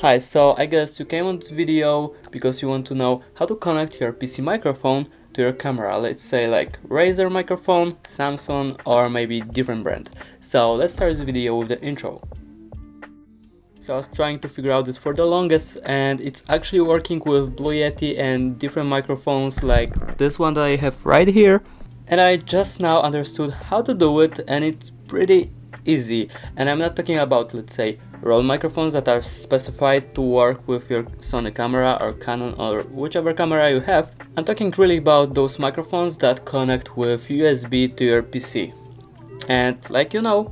Hi, so I guess you came on this video because you want to know how to connect your PC microphone to your camera. Let's say like Razer microphone, Samsung, or maybe different brand. So let's start this video with the intro. So I was trying to figure out this for the longest, and it's actually working with Blue Yeti and different microphones like this one that I have right here. And I just now understood how to do it, and it's pretty easy. And I'm not talking about, let's say, Rode microphones that are specified to work with your Sony camera or Canon or whichever camera you have. I'm talking really about those microphones that connect with USB to your PC. And like you know,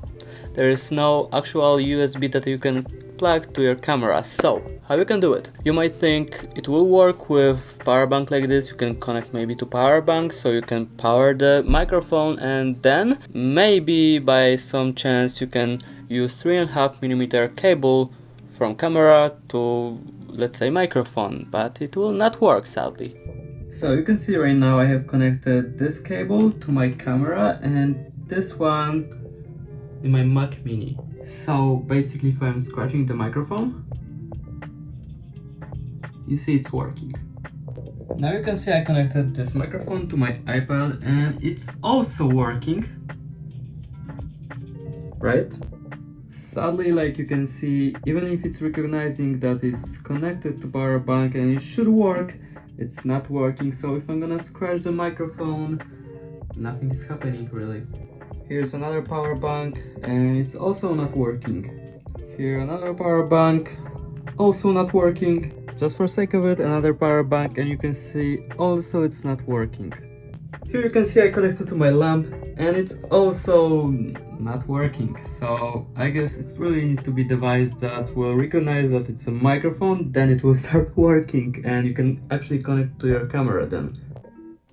there is no actual USB that you can plug to your camera. So how you can do it? You might think it will work with power bank like this. You can connect maybe to power bank so you can power the microphone, and then maybe by some chance you can use 3.5mm cable from camera to, let's say, microphone, but it will not work sadly. So you can see right now I have connected this cable to my camera and this one in my Mac Mini. So basically if I'm scratching the microphone, you see it's working. Now you can see I connected this microphone to my iPad and it's also working, right? Sadly, like you can see, even if it's recognizing that it's connected to power bank and it should work, it's not working. So if I'm gonna scratch the microphone, nothing is happening really. Here's another power bank and it's also not working. Here another power bank, also not working. Just for sake of it, another power bank, and you can see also it's not working. Here you can see I connected to my lamp and it's also not working. So I guess it's really need to be a device that will recognize that it's a microphone, then it will start working and you can actually connect to your camera then.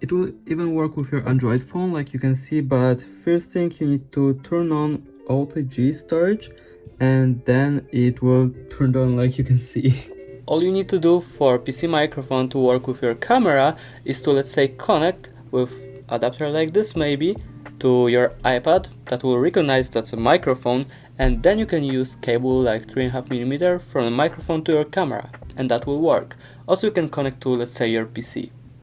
It will even work with your Android phone like you can see, but first thing you need to turn on OTG storage and then it will turn on like you can see. All you need to do for PC microphone to work with your camera is to, let's say, connect with adapter like this maybe to your iPad that will recognize that's a microphone, and then you can use cable like 3.5mm from the microphone to your camera and that will work. Also you can connect to, let's say, your PC.